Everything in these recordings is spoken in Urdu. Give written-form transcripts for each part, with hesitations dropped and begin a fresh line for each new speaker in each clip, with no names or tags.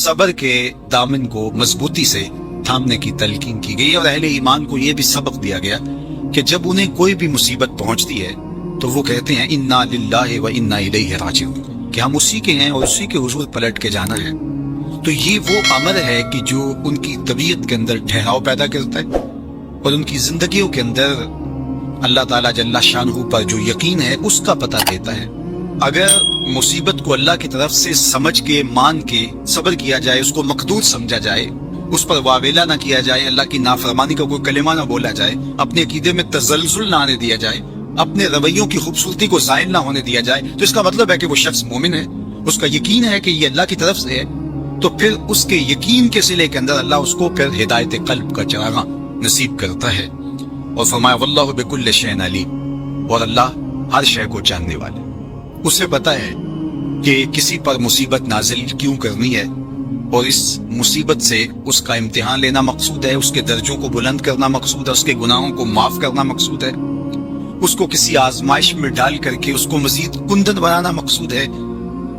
صبر کے دامن کو مضبوطی سے تھامنے کی تلقین کی گئی، اور اہل ایمان کو یہ بھی سبق دیا گیا کہ جب انہیں کوئی بھی مصیبت پہنچتی ہے تو وہ کہتے ہیں انا للہ و انا الیہ راجعون، کہ ہم اسی کے ہیں اور اسی کے حضور پلٹ کے جانا ہے۔ تو یہ وہ امر ہے کہ جو ان کی طبیعت کے اندر ٹھہراؤ پیدا کرتا ہے اور ان کی زندگیوں کے اندر اللہ تعالیٰ جل شانہ پر جو یقین ہے اس کا پتہ دیتا ہے۔ اگر مصیبت کو اللہ کی طرف سے سمجھ کے مان کے صبر کیا جائے، اس کو مقدور سمجھا جائے، اس پر واویلا نہ کیا جائے، اللہ کی نافرمانی کا کوئی کلمہ نہ بولا جائے، اپنے عقیدے میں تزلزل نہ آنے دیا جائے، اپنے رویوں کی خوبصورتی کو زائل نہ ہونے دیا جائے، تو اس کا مطلب ہے کہ وہ شخص مومن ہے، اس کا یقین ہے کہ یہ اللہ کی طرف سے ہے، تو پھر اس کے یقین کے صلے کے اندر اللہ اس کو پھر ہدایت قلب کا چراغاں نصیب کرتا ہے۔ اور فرمایا واللہ بکل شیء علیم، اور اللہ ہر شے کو جاننے والا، اسے پتا ہے کہ کسی پر مصیبت نازل کیوں کرنی ہے، اور اس مصیبت سے اس کا امتحان لینا مقصود ہے، اس کے درجوں کو بلند کرنا مقصود ہے، اس کے گناہوں کو معاف کرنا مقصود ہے، اس کو کسی آزمائش میں ڈال کر کے اس کو مزید کندن بنانا مقصود ہے،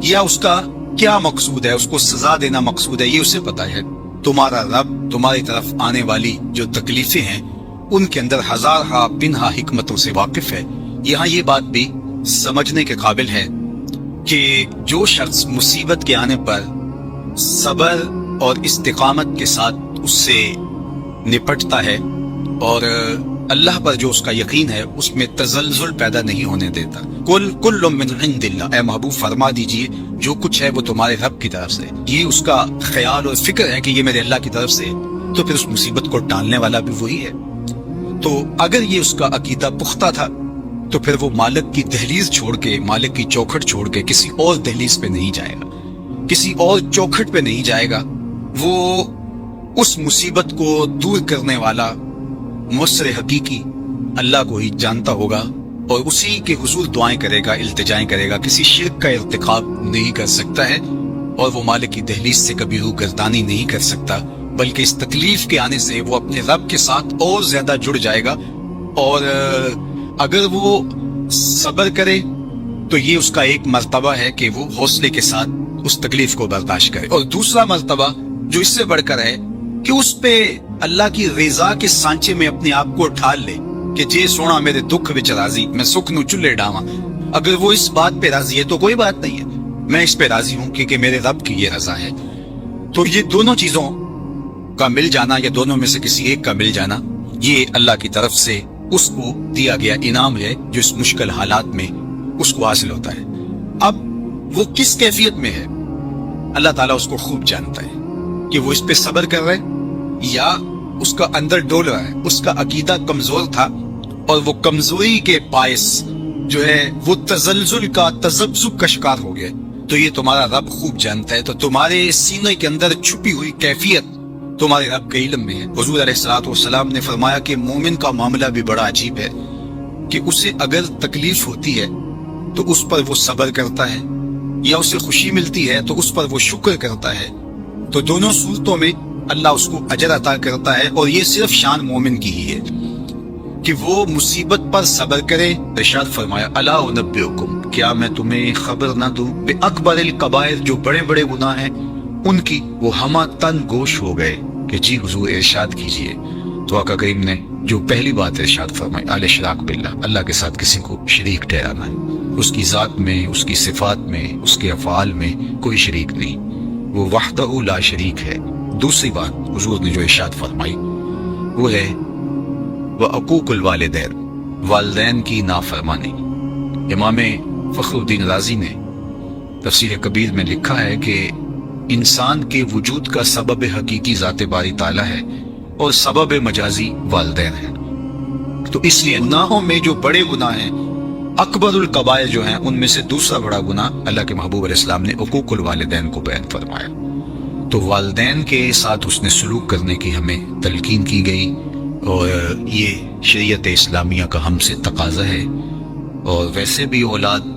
یا اس کا کیا مقصود ہے، اس کو سزا دینا مقصود ہے، یہ اسے پتا ہے۔ تمہارا رب تمہاری طرف آنے والی جو تکلیفیں ہیں ان کے اندر ہزارہا بنہا حکمتوں سے واقف ہے۔ یہاں یہ بات بھی سمجھنے کے قابل ہے کہ جو شخص مصیبت کے آنے پر صبر اور استقامت کے ساتھ اس سے نپٹتا ہے اور اللہ پر جو اس کا یقین ہے اس میں تزلزل پیدا نہیں ہونے دیتا، کل من عند اللہ، اے محبوب فرما دیجئے جو کچھ ہے وہ تمہارے رب کی طرف سے، یہ اس کا خیال اور فکر ہے کہ یہ میرے اللہ کی طرف سے، تو پھر اس مصیبت کو ٹالنے والا بھی وہی ہے۔ تو اگر یہ اس کا عقیدہ پختہ تھا تو پھر وہ مالک کی دہلیز چھوڑ کے، مالک کی چوکھٹ چھوڑ کے کسی اور دہلیز پہ نہیں جائے گا، کسی اور چوکھٹ پہ نہیں جائے گا، وہ اس مصیبت کو دور کرنے والا مؤثر حقیقی اللہ کو ہی جانتا ہوگا، اور اسی کے حضور دعائیں کرے گا، التجائیں کرے گا، کسی شرک کا ارتکاب نہیں کر سکتا ہے، اور وہ مالک کی دہلیز سے کبھی روگردانی نہیں کر سکتا، بلکہ اس تکلیف کے آنے سے وہ اپنے رب کے ساتھ اور زیادہ جڑ جائے گا، اور اگر وہ صبر کرے تو یہ اس کا ایک مرتبہ ہے کہ وہ حوصلے کے ساتھ اس تکلیف کو برداشت کرے، اور دوسرا مرتبہ جو اس سے بڑھ کر ہے کہ اس پہ اللہ کی رضا کے سانچے میں اپنے آپ کو ڈھال لے کہ جے سونا میرے دکھ وچ راضی، میں سکھ نو چلے ڈاواں۔ اگر وہ اس بات پہ راضی ہے تو کوئی بات نہیں ہے، میں اس پہ راضی ہوں کیونکہ میرے رب کی یہ رضا ہے۔ تو یہ دونوں چیزوں کا مل جانا یا دونوں میں سے کسی ایک کا مل جانا، یہ اللہ کی طرف سے اس کو دیا گیا انعام ہے جو اس مشکل حالات میں اس کو حاصل ہوتا ہے۔ اب وہ کس کیفیت میں ہے اللہ تعالیٰ اس کو خوب جانتا ہے، کہ وہ اس پہ صبر کر رہے یا اس کا اندر ڈول رہا ہے، اس کا عقیدہ کمزور تھا اور وہ کمزوری کے باعث جو ہے وہ تزلزل کا، تذبذب کا شکار ہو گئے، تو یہ تمہارا رب خوب جانتا ہے۔ تو تمہارے سینے کے اندر چھپی ہوئی کیفیت تمہارے رب کے علم میں ہے۔ حضور علیہ الصلوۃ والسلام نے فرمایا کہ مومن کا معاملہ بھی بڑا عجیب ہے کہ اسے اگر تکلیف ہوتی ہے تو اس پر وہ صبر کرتا ہے، یا اسے خوشی ملتی ہے تو اس پر وہ شکر کرتا ہے، تو دونوں صورتوں میں اللہ اس کو اجر عطا کرتا ہے، اور یہ صرف شان مومن کی ہی ہے کہ وہ مصیبت پر صبر کرے۔ ارشاد فرمایا الا انبئکم، کیا میں تمہیں خبر نہ دوں بے اکبر الکبائر، جو بڑے بڑے گناہ ہیں ان کی، وہ ہمہ تن گوش ہو گئے کہ جی حضور ارشاد کیجئے۔ تو آقا کریم نے جو پہلی بات ارشاد فرمائی الاشراک باللہ، اللہ کے ساتھ کسی کو شریک ٹھہرانا ہے، اس کی ذات میں، اس کی صفات میں، اس کے افعال میں کوئی شریک نہیں، وہ وحدہ لا شریک ہے۔ دوسری بات حضور نے جو ارشاد فرمائی وہ ہے وعقوق الوالدین، والدین کی نافرمانی۔ امام فخر الدین رازی نے تفسیر کبیر میں لکھا ہے کہ انسان کے وجود کا سبب حقیقی ذات باری تعالیٰ ہے اور سبب مجازی والدین ہیں، تو اس لیے گناہوں میں جو بڑے گناہ ہیں، اکبر الکبائر جو ہیں، ان میں سے دوسرا بڑا گناہ اللہ کے محبوب علیہ السلام نے عقوق الوالدین کو بیان فرمایا۔ تو والدین کے ساتھ اس نے سلوک کرنے کی ہمیں تلقین کی گئی، اور یہ شریعت اسلامیہ کا ہم سے تقاضا ہے۔ اور ویسے بھی اولاد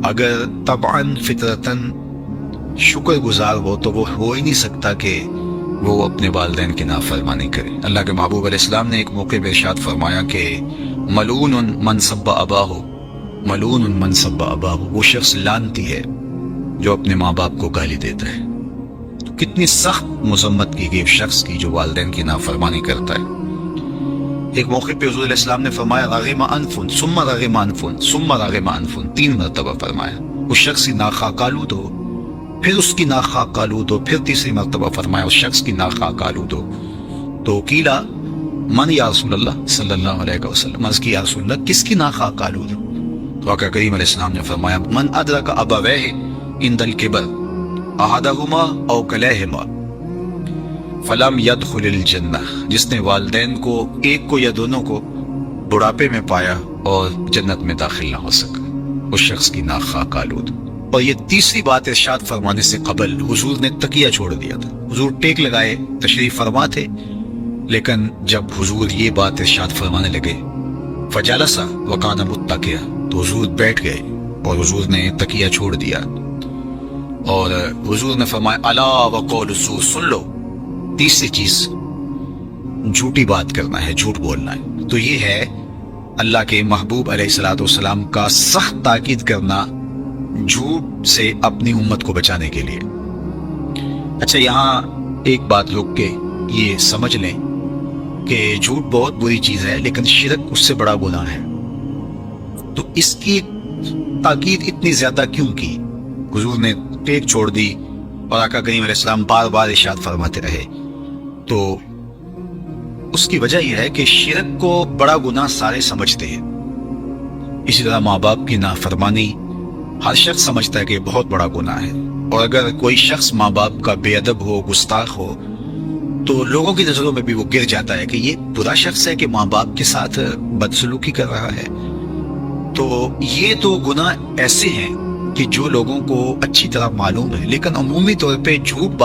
اگر طبعاً فطرتاً شکر گزار ہو تو وہ ہو ہی نہیں سکتا کہ وہ اپنے والدین کی نافرمانی کرے۔ اللہ کے محبوب علیہ السلام نے ایک موقع پہ ارشاد فرمایا کہ ملعون من سب اباہ، ملعون من سب اباہ، وہ شخص لعنتی ہے جو اپنے ماں باپ کو گالی دیتا ہے۔ کتنی سخت مذمت کی گئی اس شخص کی جو والدین کی نافرمانی کرتا ہے۔ ایک موقع پہ حضور علیہ السلام نے فرمایا رغم انفن ثم رغم انفن ثم رغم انفن، 3 مرتبہ فرمایا اس شخص کی ناخواہ آلود ہو، پھر اس کی ناخواہ آلود ہو، پھر تیسری مرتبہ فرمایا اس شخص کی ناخواہ آلود ہو۔ تو قیلا من یا رسول اللہ صلی اللہ علیہ وسلم، عرض کی یا رسول اللہ کس کی ناخواہ آلود ہو؟ تو آقا کریم علیہ السلام نے فرمایا من ادرک ابویہ عند الکبر احدہما او کلیہما فلم يدخل الجنہ، جس نے والدین کو ایک کو یا دونوں کو بڑھاپے میں پایا اور جنت میں داخل نہ ہو سکا، اس شخص کی ناخواہ آلود۔ اور یہ تیسری بات ارشاد فرمانے سے قبل حضور نے تکیہ چھوڑ دیا تھا، حضور ٹیک لگائے تشریف فرما تھے، لیکن جب حضور یہ بات ارشاد فرمانے لگے فجلس وکان متکئا، تو حضور بیٹھ گئے اور حضور نے تکیہ چھوڑ دیا، اور حضور نے فرمایا الا وقول الزور، سن لو تیسری چیز جھوٹی بات کرنا ہے، جھوٹ بولنا ہے۔ تو یہ ہے اللہ کے محبوب علیہ الصلوۃ والسلام کا سخت تاکید کرنا جھوٹ سے اپنی امت کو بچانے کے لیے۔ اچھا یہاں ایک بات رک کے یہ سمجھ لیں کہ جھوٹ بہت بری چیز ہے، لیکن شرک اس سے بڑا گناہ ہے۔ تو اس کی تاکید اتنی زیادہ کیوں کی؟ حضور نے ٹیک چھوڑ دی اور آقا کریم علیہ السلام بار بار ارشاد فرماتے رہے۔ تو اس کی وجہ یہ ہے کہ شرک کو بڑا گناہ سارے سمجھتے ہیں، اسی طرح ماں باپ کی نافرمانی ہر شخص سمجھتا ہے کہ بہت بڑا گناہ ہے، اور اگر کوئی شخص ماں باپ کا بے ادب ہو، گستاخ ہو، تو لوگوں کی نظروں میں بھی وہ گر جاتا ہے کہ یہ برا شخص ہے کہ ماں باپ کے ساتھ بدسلوکی کر رہا ہے۔ تو یہ تو گناہ ایسے ہیں کہ جو لوگوں کو اچھی طرح معلوم ہے، لیکن عمومی طور پہ جھوٹ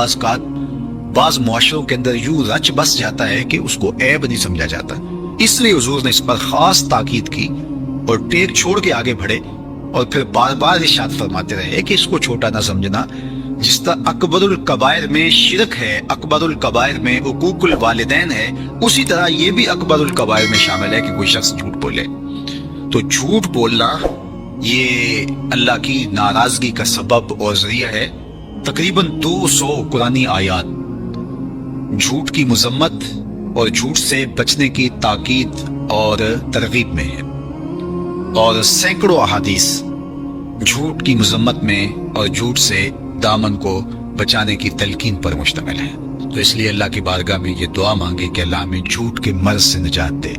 بعض معاشروں کے اندر یوں رچ بس جاتا ہے کہ اس کو عیب نہیں سمجھا جاتا۔ اس لیے حضور نے اس پر خاص تاکید کی اور ٹیک چھوڑ کے آگے بڑھے، اور پھر بار بار ارشاد فرماتے رہے کہ اس کو چھوٹا نہ سمجھنا۔ جس طرح اکبر الکبائر میں شرک ہے، اکبر الکبائر میں حقوق الوالدین ہے، اسی طرح یہ بھی اکبر الکبائر میں شامل ہے کہ کوئی شخص جھوٹ بولے۔ تو جھوٹ بولنا یہ اللہ کی ناراضگی کا سبب اور ذریعہ ہے۔ تقریباً 200 قرآنی آیات جھوٹ کی مذمت اور جھوٹ سے بچنے کی تاکید اور ترغیب میں ہے، اور سینکڑوں احادیث جھوٹ کی مذمت میں اور جھوٹ سے دامن کو بچانے کی تلقین پر مشتمل ہے۔ تو اس لیے اللہ کی بارگاہ میں یہ دعا مانگے کہ اللہ ہمیں جھوٹ کے مرض سے نجات دے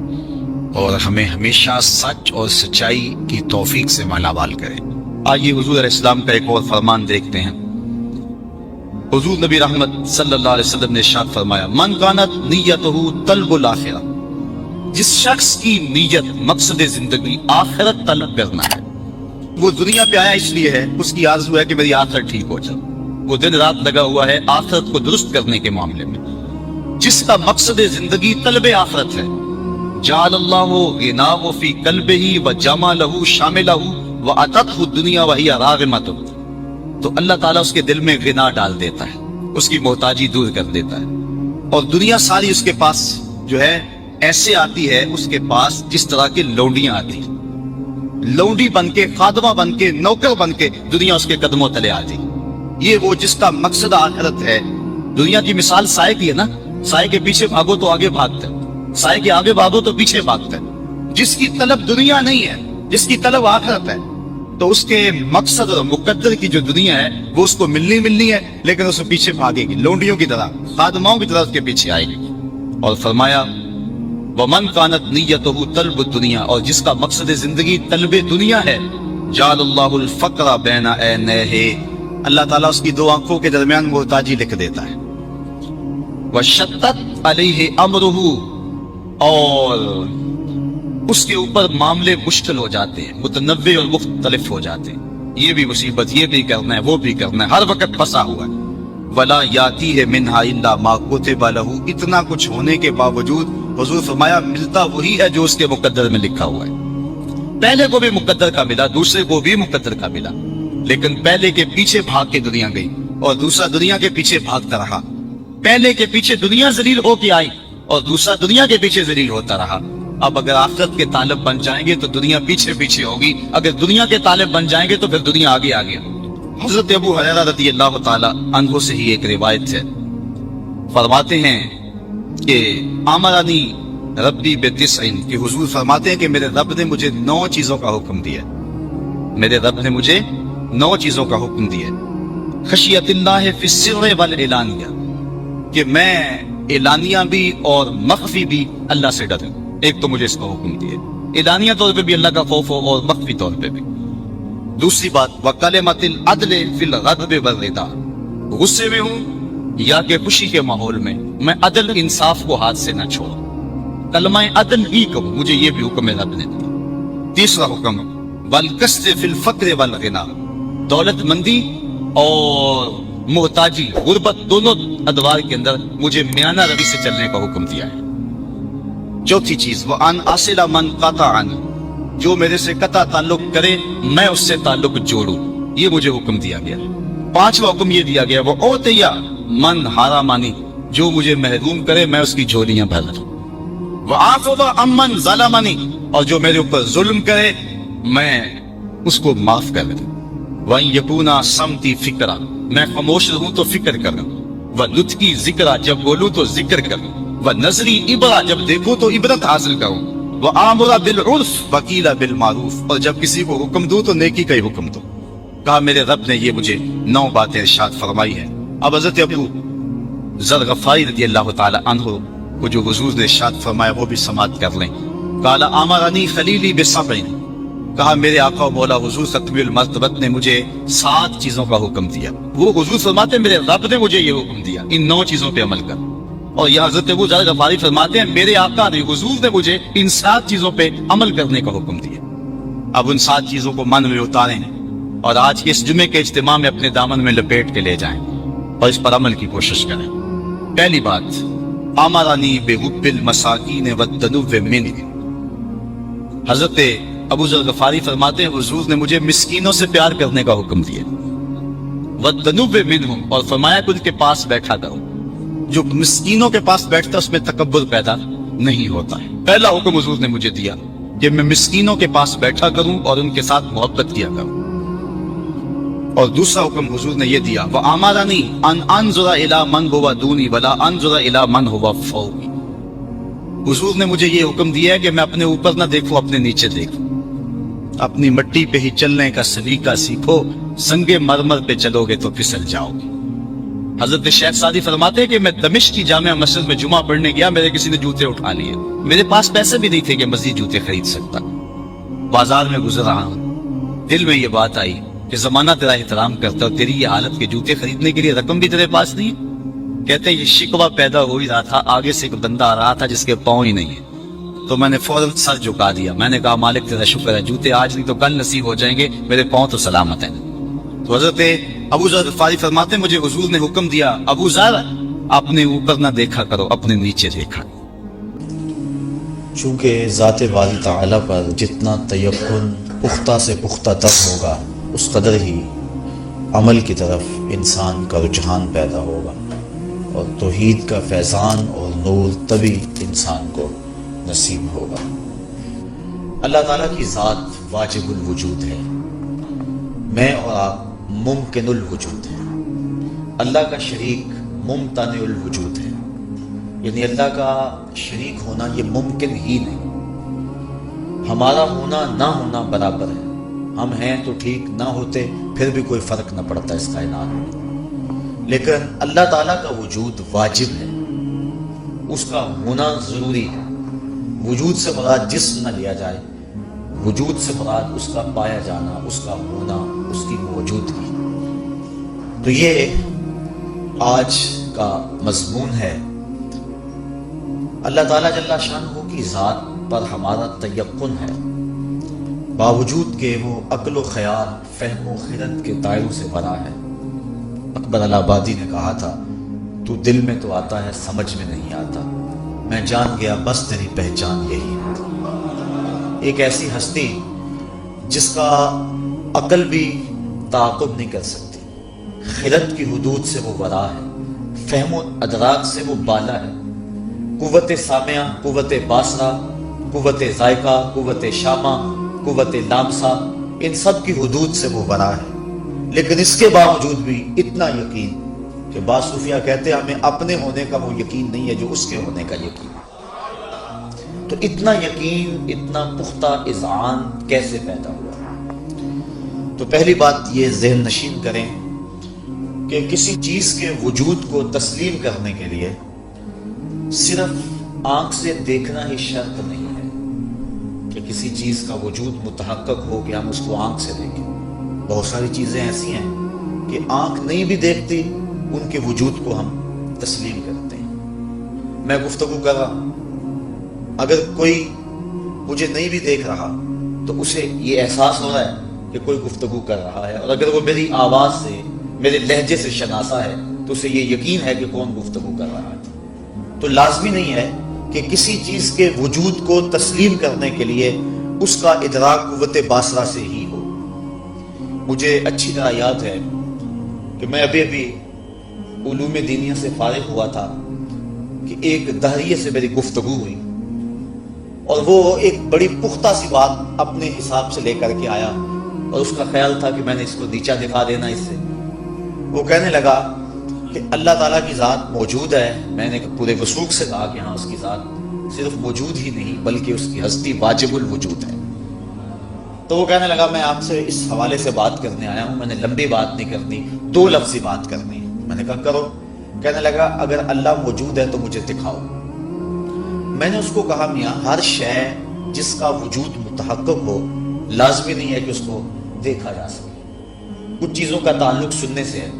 اور ہمیں ہمیشہ سچ اور سچائی کی توفیق سے مالا مال کرے۔ آئیے حضور علیہ السلام کا ایک اور فرمان دیکھتے ہیں۔ حضور نبی رحمت صلی اللہ علیہ وسلم نے ارشاد فرمایا من کانت نیتہ طلب الآخرہ، جس شخص کی نیت مقصد زندگی آخرت طلب کرنا ہے، وہ دنیا پہ آیا اس لیے ہے، اس کی آرزو ہے کہ میری آخرت ٹھیک ہو جائے، وہ دن رات لگا ہوا ہے آخرت کو درست کرنے کے معاملے میں، جس کا مقصد زندگی طلب آخرت ہے، جعل اللہ غناہ فی قلبہ وجمالہ شاملہ واتتہ الدنیا وہی راغمۃ، تو اللہ تعالیٰ اس کے دل میں غنا ڈال دیتا ہے، اس کی محتاجی دور کر دیتا ہے، اور دنیا ساری اس کے پاس جو ہے ایسے آتی ہے، اس کے پاس جس طرح کی لونڈیاں آتی، لونڈی بن کے، خادمہ بن کے، نوکر بن کے دنیا اس کے قدموں تلے آتی۔ یہ وہ جس کا مقصد آخرت ہے۔ دنیا کی مثال سائے کی ہے نا، سائے کے پیچھے بھاگو تو آگے بھاگتا ہے، سائے کے آگے بھاگو تو پیچھے بھاگتا ہے۔ جس کی طلب دنیا نہیں ہے، جس کی طلب آخرت ہے، تو اس کے مقصد اور مقدر کی جو دنیا ہے وہ اس کو ملنی ہے، لیکن اس کے پیچھے بھاگے گی، لونڈیوں کی طرح، خادماؤں کی طرح اس کے پیچھے آئے گی۔ اور فرمایا وَمَنْ كَانَتْ نِيَّتُهُ طَلْبُ الدُّنْيَا، اور جس کا مقصد زندگی طلب دنیا ہے، جعل اللہ الفقر بین عینیہ، اللہ تعالیٰ اس کی 2 آنکھوں کے درمیان محتاجی لکھ دیتا ہے، وَشَتَّتْ عَلَيْهِ أَمْرُهُ، اور اس کے اوپر معاملے مشکل ہو جاتے ہیں، متنوع اور مختلف ہو جاتے ہیں، یہ بھی مصیبت، یہ بھی کرنا ہے، وہ بھی کرنا ہے، ہر وقت پھنسا ہوا ہے۔ وَلَا يَأْتِيهِ مِنْهَا إِلَّا مَا كُتِبَ لَهُ، اتنا کچھ ہونے کے باوجود حضور فرمایا ملتا وہی ہے جو اس کے مقدر میں لکھا ہوا ہے۔ پہلے کو بھی مقدر کا ملا، دوسرے کو بھی مقدر کا ملا، لیکن پہلے کے پیچھے بھاگ کے دنیا گئی اور دوسرا دنیا کے پیچھے بھاگتا رہا۔ پہلے کے پیچھے دنیا ذلیل ہو کے آئی اور دوسرا دنیا کے پیچھے ذلیل ہوتا رہا۔ اب اگر آخرت کے طالب بن جائیں گے تو دنیا پیچھے پیچھے ہوگی، اگر دنیا کے طالب بن جائیں گے تو پھر دنیا آگے آگے ہوگی۔ حضرت ابو ہریرہ رضی اللہ تعالی عنہ سے ہی ایک روایت ہے، فرماتے ہیں کہ امرنی ربی بتسع، کہ حضور فرماتے ہیں کہ میرے رب نے مجھے 9 چیزوں کا حکم دیا، میرے رب نے مجھے 9 چیزوں کا حکم دیا۔ خشیت اللہ فی السر والعلانیہ، کہ میں اعلانیہ بھی اور مخفی بھی اللہ سے ڈروں، ایک تو مجھے اس کا حکم دیا، اعلانیہ طور پہ بھی اللہ کا خوف ہو اور مخفی طور پہ بھی۔ دوسری بات وکلمۃ العدل فی الغضب والرضا، غصے میں ہوں یا کہ خوشی کے ماحول میں میں عدل انصاف کو ہاتھ سے نہ چھوڑوں، کلمہ عدل ہی کہوں، مجھے یہ بھی حکم رب نے دیا۔ تیسرا حکم والکسر فی الفقر والغنا، دولت مندی اور محتاجی غربت دونوں ادوار کے اندر مجھے میانہ روی سے چلنے کا حکم دیا ہے۔ چوتھی چیز وان اصل من قطعن، جو میرے سے قطع تعلق کرے میں اس سے تعلق جوڑوں، یہ مجھے حکم دیا گیا۔ پانچواں حکم یہ دیا گیا وہ اوتیا من حرامانی، جو مجھے محروم کرے میں اس کی جھولیاں بھر دوں، وآخذ امن ظلمنی، اور جو میرے اوپر ظلم کرے میں اس کو معاف کر دوں، وَإِن يَكُونَ صَمْتِي فِكْرًا، میں خاموش رہوں تو فکر کروں، وَنُطْقِي ذِكْرًا، جب بولوں تو ذکر کروں، وَنَظْرِي عِبْرًا، جب دیکھوں تو عبرت حاصل کروں، وَآمُرَ بِالْعُرْفِ وَقِيلَ بِالْمَعْرُوفِ، اور جب کسی کو حکم دوں تو نیکی کا ہی حکم دوں۔ کہا میرے رب نے یہ مجھے 9 باتیں ارشاد فرمائی ہیں۔ اب حضرت ابو ذر غفاری رضی اللہ تعالی عنہ کو جو حضور نے ارشاد فرمایا وہ بھی سماعت کر لیں۔ قال امرنی خلیلی بسبع، کہا میرے آقا و مولا حضور ختم المرتبت نے مجھے 7 چیزوں کا حکم دیا۔ وہ حضور فرماتے ہیں میرے رب نے مجھے یہ حکم دیا ان 9 چیزوں پہ عمل کر، اور یہ حضرت ابو ذر غفاری فرماتے ہیں میرے آقا نے حضور نے مجھے ان 7 چیزوں پہ عمل کرنے کا حکم دیا۔ اب ان 7 چیزوں کو من میں اتاریں اور آج کے اس جمعے کے اجتماع میں اپنے دامن میں لپیٹ کے لے جائیں اور اس پر عمل کی کوشش کریں۔ پہلی بات امرنی بحب المساکین والدنو منہ، حضرت ابو ذر غفاری فرماتے ہیں حضور نے مجھے مسکینوں سے پیار کرنے کا حکم دیا، والدنو منہم، اور فرمایا کہ ان کے پاس بیٹھا کرو، جو مسکینوں کے پاس بیٹھتا اس میں تکبر پیدا نہیں ہوتا ہے۔ پہلا حکم حضور نے مجھے دیا کہ میں مسکینوں کے پاس بیٹھا کروں اور ان کے ساتھ محبت کیا کروں۔ اور دوسرا حکم حضور نے یہ دیا وَأَمَرَنِي أَنْ أَنْظُرَ إِلَى مَنْ هُوَ دُونِي وَلَا أَنْظُرَ إِلَى مَنْ هُوَ فَوْقِي، حضور نے مجھے یہ حکم دیا ہے کہ میں اپنے اوپر نہ دیکھوں اپنے نیچے دیکھوں، اپنی مٹی پہ ہی چلنے کا سلیقہ سیکھو، سنگ مرمر پہ چلو گے تو پھسل جاؤ گے۔ حضرت شیخ سعدی فرماتے ہیں کہ میں دمشق کی جامع مسجد میں جمعہ پڑھنے گیا، میرے کسی نے جوتے اٹھا لیے، میرے پاس پیسے بھی نہیں تھے کہ مزید جوتے خرید سکتا، بازار میں گزر رہا ہوں، دل میں یہ بات آئی کہ زمانہ تیرا احترام کرتا اور تیری یہ حالت کے جوتے خریدنے کے لیے رقم بھی تیرے پاس نہیں ہے۔ کہتے ہیں یہ شکوہ پیدا ہو ہی رہا تھا، آگے سے ایک بندہ آ رہا تھا جس کے پاؤں ہی نہیں ہے، تو میں نے فوراً سر جھکا دیا، میں نے کہا مالک تیرا شکر ہے، جوتے آج نہیں تو کل نصیب ہو جائیں گے، میرے پاؤں تو سلامت ہیں۔ تو حضرت ابو ذر غفاری فرماتے ہیں مجھے حضور نے حکم دیا ابو ذر اپنے اوپر نہ دیکھا کرو اپنے نیچے دیکھا۔
چونکہ ذات باری تعالیٰ پر جتنا تیقن پختہ سے پختہ تر ہوگا اس قدر ہی عمل کی طرف انسان کا رجحان پیدا ہوگا، اور توحید کا فیضان اور نور تبھی انسان کو نصیب ہوگا۔ اللہ تعالیٰ کی ذات واجب الوجود ہے، میں اور آپ ممکن الوجود ہیں، اللہ کا شریک ممتنع الوجود ہے، یعنی اللہ کا شریک ہونا یہ ممکن ہی نہیں، ہمارا ہونا نہ ہونا برابر ہے، ہم ہیں تو ٹھیک، نہ ہوتے پھر بھی کوئی فرق نہ پڑتا اس کائنات میں، لیکن اللہ تعالیٰ کا وجود واجب ہے، اس کا ہونا ضروری ہے۔ وجود سے مراد جسم نہ لیا جائے، وجود سے مراد اس کا پایا جانا، اس کا ہونا، اس کی موجودگی۔ تو یہ آج کا مضمون ہے۔ اللہ تعالیٰ جل شانہ کی ذات پر ہمارا تیقن ہے، باوجود کہ وہ عقل و خیال، فہم و خرد کے دائروں سے بھرا ہے۔ اکبر الہٰبادی نے کہا تھا تو دل میں تو آتا ہے سمجھ میں نہیں آتا، میں جان گیا بس تیری پہچان یہی ہے۔ ایک ایسی ہستی جس کا عقل بھی تعاقب نہیں کر سکتی، خرد کی حدود سے وہ ورا ہے، فہم و ادراک سے وہ بالا ہے، قوت سامعہ، قوت باصرہ، قوت ذائقہ، قوت شامہ، قوت لامسہ، ان سب کی حدود سے وہ ورا ہے، لیکن اس کے باوجود بھی اتنا یقین کہ بعض صوفیہ کہتے ہیں ہمیں اپنے ہونے کا وہ یقین نہیں ہے جو اس کے ہونے کا یقین ہے۔ تو اتنا یقین، اتنا پختہ اذعان کیسے پیدا ہوا؟ تو پہلی بات یہ ذہن نشین کریں کہ کسی چیز کے وجود کو تسلیم کرنے کے لیے صرف آنکھ سے دیکھنا ہی شرط نہیں ہے کہ کسی چیز کا وجود متحقق ہو کہ ہم اس کو آنکھ سے دیکھیں۔ بہت ساری چیزیں ایسی ہیں کہ آنکھ نہیں بھی دیکھتی، ان کے وجود کو ہم تسلیم کرتے ہیں۔ میں گفتگو کر رہا ہوں، اگر کوئی مجھے نہیں بھی دیکھ رہا تو اسے یہ احساس ہو رہا ہے کہ کوئی گفتگو کر رہا ہے، اور اگر وہ میری آواز سے، میرے لہجے سے شناسا ہے تو اسے یہ یقین ہے کہ کون گفتگو کر رہا ہے۔ تو لازمی نہیں ہے کہ کسی چیز کے وجود کو تسلیم کرنے کے لیے اس کا ادراک قوت باصرہ سے ہی ہو۔ مجھے اچھی طرح یاد ہے کہ میں ابھی علوم دینیہ سے فارغ ہوا تھا کہ ایک دہریے سے میری گفتگو ہوئی، اور وہ ایک بڑی پختہ سی بات اپنے حساب سے لے کر کے آیا، اور اس کا خیال تھا کہ میں نے اس کو نیچا دکھا دینا اس سے۔ وہ کہنے لگا کہ اللہ تعالیٰ کی ذات موجود ہے۔ میں نے پورے وثوق سے کہا کہ ہاں، اس کی ذات صرف موجود ہی نہیں بلکہ اس کی ہستی واجب الوجود ہے۔ تو وہ کہنے لگا میں آپ سے اس حوالے سے بات کرنے آیا ہوں، میں نے لمبی بات نہیں کرنی، 2 لفظی بات کرنی ہے۔ میں نے کہا کرو۔ کہنے لگا اگر اللہ موجود ہے تو مجھے دکھاؤ۔ میں نے اس کو کہا میاں، ہر شے جس کا وجود متحقق ہو لازمی نہیں ہے کہ اس کو دیکھا جا سکے۔ کچھ چیزوں کا تعلق سننے سے ہے،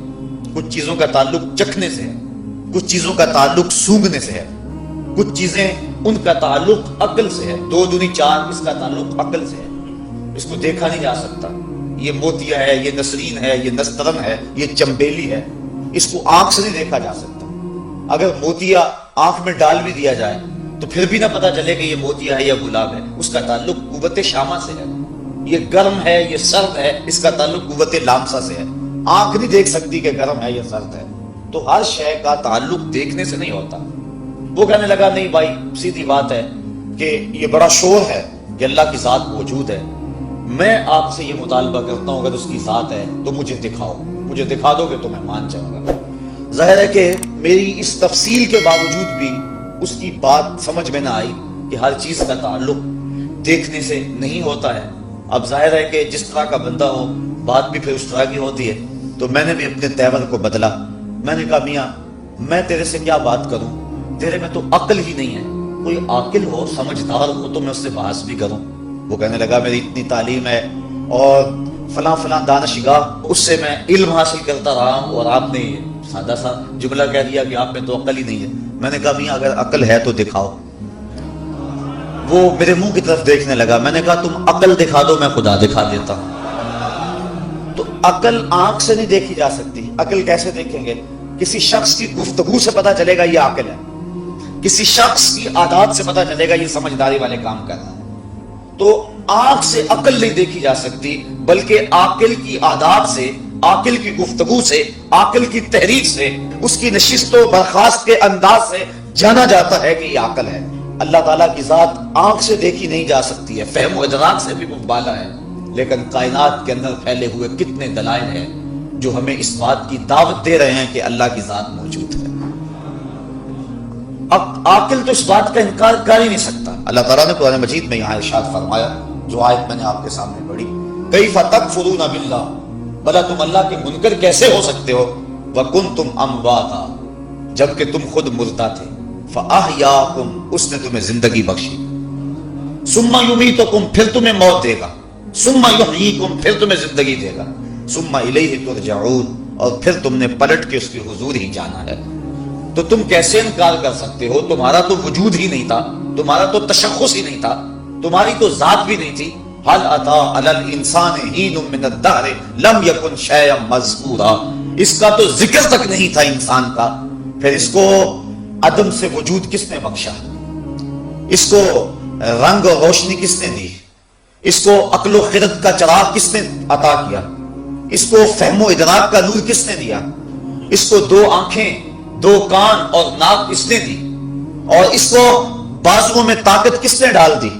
کچھ چیزوں کا تعلق چکھنے سے ہے، کچھ چیزوں کا تعلق سونگھنے سے ہے، کچھ چیزیں ان کا تعلق عقل سے ہے۔ 2 دونی 4 اس کا تعلق عقل سے ہے، اس کو دیکھا نہیں جا سکتا۔ یہ موتیا ہے، یہ نسرین ہے، یہ نسترن ہے، یہ چمبیلی ہے، اس کو آنکھ سے نہیں دیکھا جا سکتا۔ اگر موتیا آنکھ میں ڈال بھی دیا جائے تو پھر بھی نہ پتا چلے کہ یہ موتیا ہے یا گلاب ہے، اس کا تعلق قوت شامہ سے ہے۔ یہ گرم ہے، یہ سرد ہے، اس کا تعلق قوت لامسہ سے ہے۔ آنکھ نہیں دیکھ سکتی کہ گرم ہے یا سرد ہے۔ تو ہر شے کا تعلق دیکھنے سے نہیں ہوتا۔ وہ کہنے لگا نہیں بھائی، سیدھی بات ہے کہ یہ بڑا شور ہے کہ اللہ کی ذات موجود ہے۔ میں آپ سے یہ مطالبہ کرتا ہوں اگر اس کی ذات ہے تو مجھے دکھاؤ، مجھے دکھا دو گے تو میں مان جاؤں گا۔ ظاہر ہے کہ میری اس تفصیل کے باوجود بھی اس کی بات سمجھ میں نہ آئی کہ ہر چیز کا تعلق دیکھنے سے نہیں ہوتا ہے۔ اب ظاہر ہے کہ جس طرح کا بندہ ہو بات بھی پھر اس طرح کی ہوتی ہے۔ تو میں نے بھی اپنے تیور کو بدلا۔ میں نے کہا میاں میں تیرے سے کیا بات کروں، تیرے میں تو عقل ہی نہیں ہے، کوئی عاقل ہو، سمجھدار ہو تو میں اس سے بحث بھی کروں۔ وہ کہنے لگا میری اتنی تعلیم ہے اور فلاں فلاں دانشگاہ، اس سے میں علم حاصل کرتا رہا ہوں، اور آپ نے سادہ سا جملہ کہہ دیا کہ آپ میں تو عقل ہی نہیں ہے۔ میں نے کہا میاں اگر عقل ہے تو دکھاؤ۔ وہ میرے منہ کی طرف دیکھنے لگا۔ میں نے کہا تم عقل دکھا دو، میں خدا دکھا دیتا ہوں۔ تو عقل آنکھ سے نہیں دیکھی جا سکتی۔ عقل کیسے دیکھیں گے؟ کسی شخص کی گفتگو سے پتا چلے گا یہ عاقل ہے، کسی شخص کی عادات سے پتا چلے گا یہ سمجھداری والے کام کر رہا ہے۔ تو آنکھ سے عقل نہیں دیکھی جا سکتی، بلکہ عاقل کی عادات سے، عاقل کی گفتگو سے، عاقل کی تحریک سے، اس کی نشست و برخاست کے انداز سے جانا جاتا ہے کہ یہ عاقل ہے۔ اللہ تعالیٰ کی ذات آنکھ سے دیکھی نہیں جا سکتی ہے، فہم و ادراک سے بھی وہ بالا ہے، لیکن کائنات کے اندر پھیلے ہوئے کتنے دلائل ہیں جو ہمیں اس بات کی دعوت دے رہے ہیں کہ اللہ کی ذات موجود ہے۔ اب عاقل تو اس بات کا انکار کر ہی نہیں سکتا۔ اللہ تعالیٰ نے قرآن مجید میں یہاں ارشاد فرمایا، جو آیت میں نے آپ کے سامنے پڑھی، کیف تکفرون باللہ، بھلا تم اللہ کے منکر کیسے ہو سکتے ہو، وکنتم امواتا، جبکہ تم خود مردہ تھے، فاحیاکم، اس نے تمہیں زندگی بخشی، ثم یمیتکم، پھر تمہیں موت دے گا، ثم یحییکم، پھر تمہیں زندگی دے گا، ثم الیہ ترجعون، اور پھر تم نے پلٹ کے اس کے حضور ہی جانا ہے۔ تو تم کیسے انکار کر سکتے ہو؟ تمہارا تو وجود ہی نہیں تھا، تمہارا تو تشخص ہی نہیں تھا، تمہاری تو ذات بھی نہیں تھی۔ هل اتى على الانسان حين من الدهر لم يكن شيئا مذکورا، اس کا تو ذکر تک نہیں تھا انسان کا، پھر اس کو عدم سے وجود کس نے بخشا؟ اس کو رنگ اور روشنی کس نے دی؟ اس کو عقل و خرد کا چراغ کس نے عطا کیا؟ اس کو فہم و ادراک کا نور کس نے دیا؟ اس کو 2 آنکھیں، 2 کان اور ناک اس نے دی، اور اس کو بازوؤں میں طاقت کس نے ڈال دی؟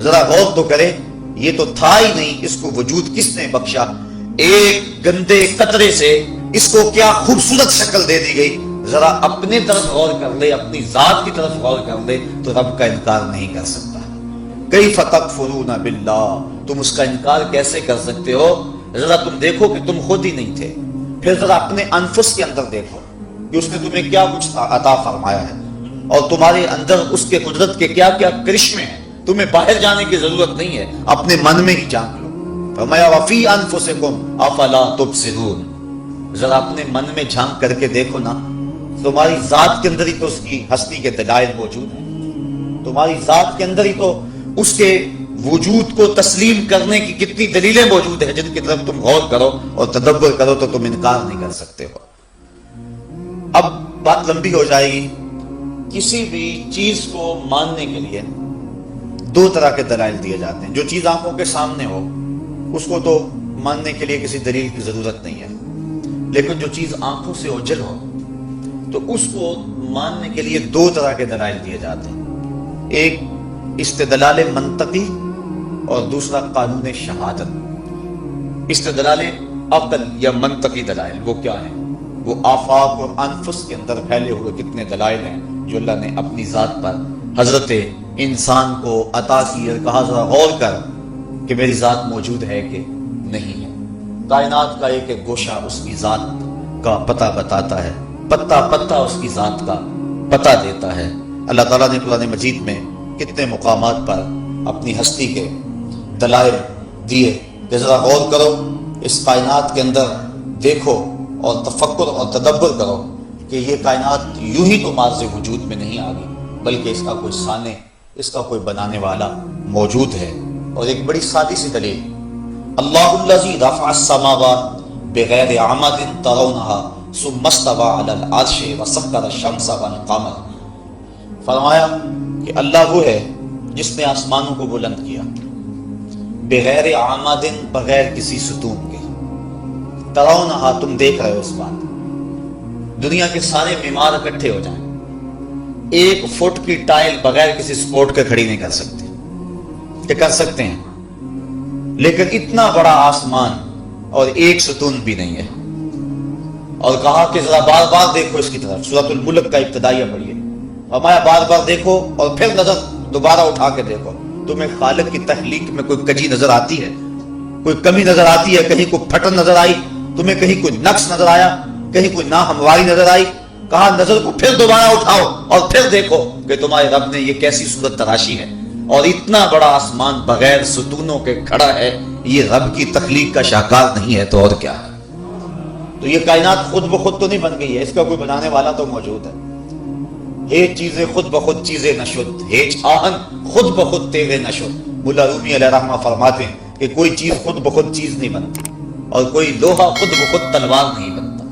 ذرا غور تو کرے، یہ تو تھا ہی نہیں، اس کو وجود کس نے بخشا؟ ایک گندے قطرے سے اس کو کیا خوبصورت شکل دے دی گئی. ذرا اپنے طرف غور کر لے, اپنی ذات کی طرف غور کر لے تو رب کا انکار نہیں کر سکتا. کیف تکفرون باللہ, تم اس کا انکار کیسے کر سکتے ہو؟ ذرا تم دیکھو کہ تم خود ہی نہیں تھے. پھر ذرا اپنے انفس کے اندر دیکھو کہ اس نے تمہیں کیا کچھ عطا فرمایا ہے, اور تمہارے اندر اس کے قدرت کے کیا کیا کرشمے ہیں. تمہیں باہر جانے کی ضرورت نہیں ہے, اپنے من میں ہی جان لو. فرمایا وفی انفسکم افلا تبصرون, ذرا اپنے من میں جھانک کر کے دیکھو نا, تمہاری ذات کے اندر ہی تو اس کی ہستی کے دلائل موجود ہیں. تمہاری ذات کے اندر ہی تو اس کے وجود کو تسلیم کرنے کی کتنی دلیلیں موجود ہیں جن کی طرف تم غور کرو اور تدبر کرو تو تم انکار نہیں کر سکتے ہو. اب بات لمبی ہو جائے گی. کسی بھی چیز کو ماننے کے لیے دو طرح کے دلائل دیے جاتے ہیں. جو چیز آنکھوں کے سامنے ہو اس کو تو ماننے کے لیے کسی دلیل کی ضرورت نہیں ہے, لیکن جو چیز آنکھوں سے اوجھل ہو تو اس کو ماننے کے لیے دو طرح کے دلائل دیے جاتے ہیں. ایک استدلال منطقی اور دوسرا قانون شہادت. استدلال عقل یا منطقی دلائل وہ کیا ہیں؟ وہ آفاق اور انفس کے اندر پھیلے ہوئے کتنے دلائل ہیں جو اللہ نے اپنی ذات پر حضرت انسان کو عطا کی اور کہا ذرا غور کر کہ میری ذات موجود ہے کہ نہیں ہے. کائنات کا ایک ایک گوشہ اس کی ذات کا پتہ بتاتا ہے, پتہ پتہ اس کی ذات کا پتہ دیتا ہے. اللہ تعالیٰ نے قرآن مجید میں کتنے مقامات پر اپنی ہستی کے دلائل دیے کہ ذرا غور کرو, اس کائنات کے اندر دیکھو اور تفکر اور تدبر کرو کہ یہ کائنات یوں ہی تو مارز وجود میں نہیں آ گئی, بلکہ اس کا کوئی سانے, اس کا کوئی بنانے والا موجود ہے. اور ایک بڑی سادی سی دلیل, اللہ الذی رفع السماوات بغیر عمد ترونها ثم استوى علی العرش وسخر الشمس والقمر. فرمایا کہ اللہ وہ ہے جس نے آسمانوں کو بلند کیا بغیر عمد, بغیر کسی ستون کے. ترونہا, تم دیکھ رہے ہو اس بات. دنیا کے سارے معمار اکٹھے ہو جائیں, 1 فٹ کی ٹائل بغیر کسی سپورٹ کے کھڑی نہیں کر سکتے. کہ کر سکتے ہیں, لیکن اتنا بڑا آسمان اور ایک ستون بھی نہیں ہے. اور کہا کہ ذرا بار بار دیکھو اس کی طرف. سورۃ الملک کا ابتدائیہ پڑھیے. فرمایا بار بار دیکھو اور پھر نظر دوبارہ اٹھا کے دیکھو. تمہیں خالق کی تخلیق میں کوئی کجی نظر آتی ہے, کوئی کمی نظر آتی ہے, کہیں کوئی پھٹن نظر آئی تمہیں, کہیں کوئی نقص نظر آیا, کہیں کوئی ناہمواری نظر آئی؟ کہا نظر کو پھر دوبارہ اٹھاؤ اور پھر دیکھو کہ تمہارے رب نے یہ کیسی صورت تراشی ہے. اور اتنا بڑا آسمان بغیر ستونوں کے کھڑا ہے, یہ رب کی تخلیق کا شاہکار نہیں ہے تو اور کیا ہے؟ تو یہ کائنات خود بخود تو نہیں بن گئی ہے, اس کا کوئی بنانے والا تو موجود ہے. ہیچ چیزیں خود بخود چیزیں نشد, ہیچ آہن خود بخود تیغے نشد. مولا رومی علیہ رحمہ فرماتے ہیں کہ کوئی چیز خود بخود چیز نہیں بنتی اور کوئی لوہا خود بخود تلوار نہیں بنتا.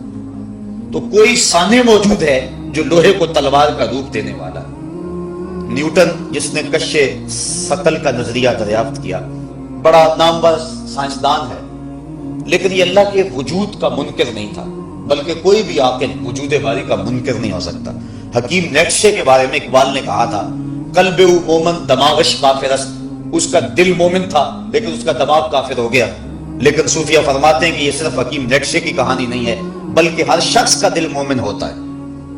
تو کوئی سانے موجود ہے جو لوہے کو تلوار کا روپ دینے والا. نیوٹن جس نے کش ثقل کا نظریہ دریافت کیا, بڑا نامور سائنسدان ہے, لیکن یہ اللہ کے وجود کا منکر نہیں تھا, بلکہ کوئی بھی عاقل وجود باری کا منکر نہیں ہو سکتا. حکیم نیٹشے کے بارے میں اقبال نے کہا تھا قلب مومن دماغش کافر است, اس کا دل مومن تھا لیکن اس کا دماغ کافر ہو گیا. لیکن صوفیہ فرماتے ہیں کہ یہ صرف حکیم نیٹشے کی کہانی نہیں ہے, بلکہ ہر شخص کا دل مومن ہوتا ہے.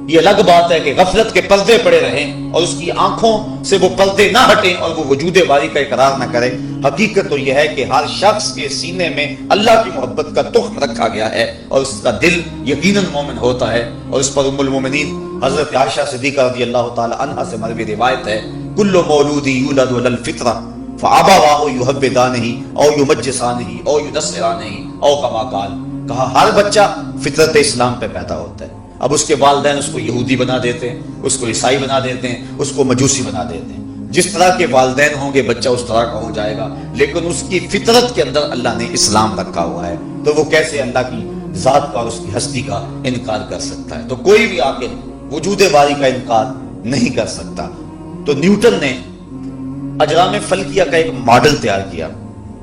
یہ الگ بات ہے کہ غفلت کے پردے پڑے رہیں اور اس کی آنکھوں سے وہ پردے نہ ہٹیں اور وہ وجود باری کا اقرار نہ کرے. حقیقت تو یہ ہے کہ ہر شخص کے سینے میں اللہ کی محبت کا تخم رکھا گیا ہے اور اس کا دل یقیناً مومن ہوتا ہے. اور اس پر ام المومنین حضرت عائشہ صدیقہ رضی اللہ تعالی عنہا سے مروی روایت ہے کل مولود یولد علی الفطرہ فابواہ یحودانہ او یمجسانہ او ینصرانہ او کما قال. کہا ہر بچہ فطرت اسلام پہ پیدا ہوتا ہے, اب اس کے والدین اس کو یہودی بنا دیتے ہیں, اس کو عیسائی بنا دیتے ہیں, اس کو مجوسی بنا دیتے ہیں. جس طرح کے والدین ہوں گے بچہ اس طرح کا ہو جائے گا, لیکن اس کی فطرت کے اندر اللہ نے اسلام رکھا ہوا ہے. تو وہ کیسے اللہ کی ذات کا اور اس کی ہستی کا انکار کر سکتا ہے؟ تو کوئی بھی عاقل وجود باری کا انکار نہیں کر سکتا. تو نیوٹن نے اجرام فلکیہ کا ایک ماڈل تیار کیا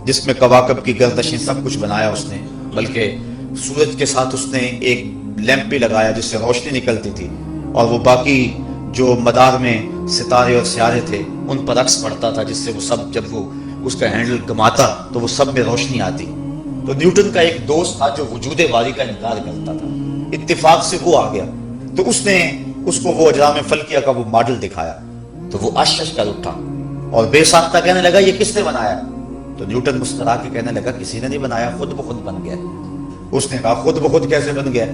جس میں کواکب کی گردشیں سب کچھ بنایا اس نے, بلکہ سورج کے ساتھ اس نے ایک لیمپ بھی لگایا جس سے روشنی نکلتی تھی, اور وہ باقی جو مدار میں ستارے اور سیارے تھے ان پر عکس پڑتا تھا, جس سے وہ سب جب وہ اس کا ہینڈل گھماتا تو وہ سب میں روشنی آتی. تو نیوٹن کا ایک دوست تھا جو وجود باری کا انکار کرتا تھا، اتفاق سے وہ آ گیا، تو اس نے اس کو وہ اجرام فلکیہ کا وہ ماڈل دکھایا، تو وہ اشش کر اٹھا اور بے ساختہ کہنے لگا یہ کس نے بنایا؟ تو نیوٹن مسکرا کے کہنے لگا کسی نے نہیں بنایا، خود بخود بن گیا۔ اس نے کہا خود بخود کیسے بن گیا؟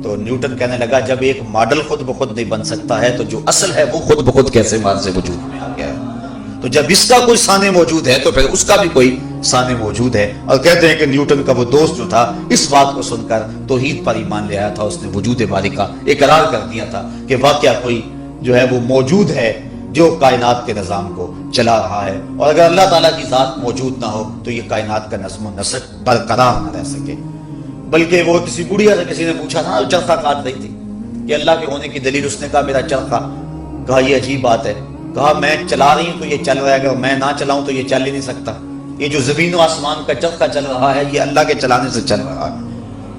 تو نیوٹن کہنے لگا جب ایک ماڈل خود بخود نہیں بن سکتا ہے تو جو اصل ہے وہ خود بخود کیسے مان سے وجود میں آ گیا ہے؟ تو جب اس کا کوئی سانے موجود ہے تو پھر اس کا بھی کوئی سانے موجود ہے۔ اور کہتے ہیں کہ نیوٹن کا وہ دوست جو تھا اس بات کو سن کر توحید پر ایمان لے آیا تھا، اس نے وجود باری کا اقرار کر دیا تھا کہ واقعہ کوئی جو ہے وہ موجود ہے جو کائنات کے نظام کو چلا رہا ہے، اور اگر اللہ تعالیٰ کی ذات موجود نہ ہو تو یہ کائنات کا نظم و نسق برقرار نہ رہ سکے۔ بلکہ وہ کسی بڑھیا سے کسی نے پوچھا تھا جو چرخہ کاٹ رہی تھی کہ اللہ کے ہونے کی دلیل، اس نے کہا میرا چرخہ۔ کہا یہ عجیب بات ہے، کہا میں چلا رہی ہوں تو یہ چل رہا ہے، اگر میں نہ چلاؤں تو یہ چل ہی نہیں سکتا۔ یہ جو زمین و آسمان کا چرخہ چل رہا ہے یہ اللہ کے چلانے سے چل رہا ہے،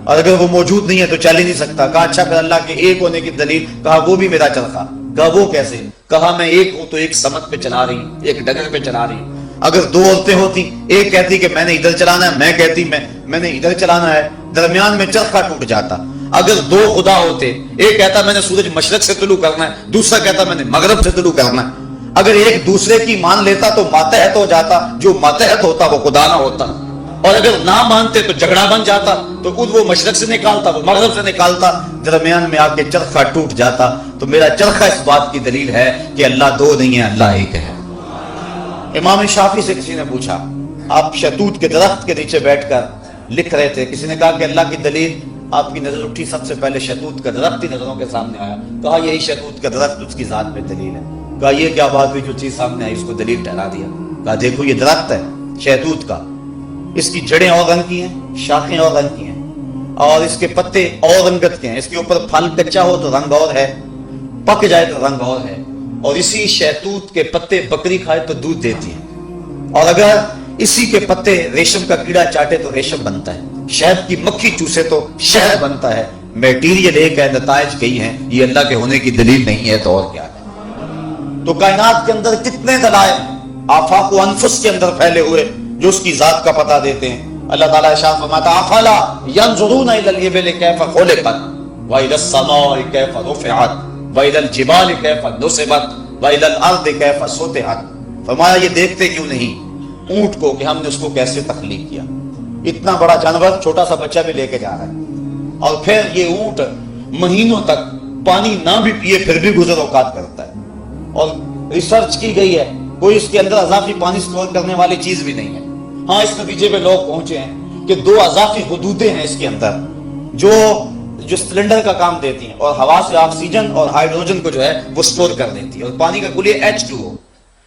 اور اگر وہ موجود نہیں ہے تو چل ہی نہیں سکتا۔ کہا اچھا پھر اللہ کے ایک ہونے کی دلیل؟ کہا وہ بھی میرا چرخہ۔ کہا وہ کیسے؟ کہا میں ایک ہوں تو ایک سمت پہ چلا رہی ہوں، ایک ڈگر پہ چلا رہی ہوں۔ اگر دو عورتیں ہوتی، ایک کہتی کہ میں نے ادھر چلانا ہے، میں کہتی میں نے ادھر چلانا ہے، درمیان میں چرخہ ٹوٹ جاتا۔ اگر دو خدا ہوتے، ایک کہتا میں نے سورج مشرق سے طلوع کرنا ہے، دوسرا کہتا میں نے مغرب سے طلوع کرنا ہے، اگر ایک دوسرے کی مان لیتا تو ماتحت ہو جاتا، جو ماتحت ہوتا وہ خدا نہ ہوتا، اور اگر نہ مانتے تو جھگڑا بن جاتا، تو خود وہ مشرق سے نکالتا وہ مغرب سے نکالتا، درمیان میں آ کے چرخہ ٹوٹ جاتا۔ تو میرا چرخہ اس بات کی دلیل ہے کہ اللہ دو نہیں ہے، اللہ ایک ہے۔ امام شافعی سے کسی نے پوچھا، آپ شہتوت کے درخت کے نیچے بیٹھ کر لکھ رہے تھے، کسی نے کہا کہ اللہ کی دلیل، آپ کی نظر اٹھی، سب سے پہلے شہتوت کا درخت ہی نظروں کے سامنے آیا۔ کہا یہی شہتوت کا درخت اس کی ذات میں دلیل ہے۔ کہا یہ کیا بات ہوئی جو چیز سامنے آئی اس کو دلیل ٹھہرا دیا؟ کہا دیکھو یہ درخت ہے شہتوت کا، اس کی جڑیں اور رنگ کی ہیں، شاخیں اور رنگ کی ہیں، اور اس کے پتے اور رنگت کے ہیں، اس کے اوپر پھل کچا ہو تو رنگ اور ہے، پک جائے تو رنگ اور ہے، اور اسی شہتوت کے پتے بکری کھائے تو دودھ دیتی ہے، اور اگر اسی کے پتے ریشم کا کیڑا چاٹے تو ریشم بنتا ہے، شہد کی مکھی چوسے تو شہد بنتا ہے۔ میٹیریل ایک ہے، نتائج کئی ہیں، یہ اللہ کے ہونے کی دلیل نہیں ہے تو اور کیا ہے؟ تو کائنات کے اندر کتنے دلائل آفاق و انفس کے اندر پھیلے ہوئے جو اس کی ذات کا پتہ دیتے ہیں۔ اللہ تعالیٰ ارشاد فرماتا افلا ينظرون الى الابل كيف خلقت والى السماء كيف رفعت والى الجبال كيف نصبت والى الارض كيف سطحت۔ فرمایا یہ دیکھتے کیوں نہیں اونٹ کو کہ ہم نے اس کو کیسے تخلیق کیا، اتنا بڑا جانور چھوٹا سا بچہ بھی لے کے جا رہا ہے، اور پھر یہ اونٹ مہینوں تک پانی نہ بھی پیے پھر بھی گزر اوقات کرتا ہے، اور ریسرچ کی گئی ہے کوئی اس کے اندر اضافی پانی سٹور کرنے والی چیز بھی نہیں ہے۔ ہاں اس نتیجے پہ لوگ پہنچے ہیں کہ دو اضافی حدودیں ہیں اس کے اندر جو سلنڈر کا کام دیتی ہیں، اور ہوا سے آکسیجن اور ہائیڈروجن کو جو ہے وہ سٹور کر دیتی ہے، اور پانی کا کلیہ H2O،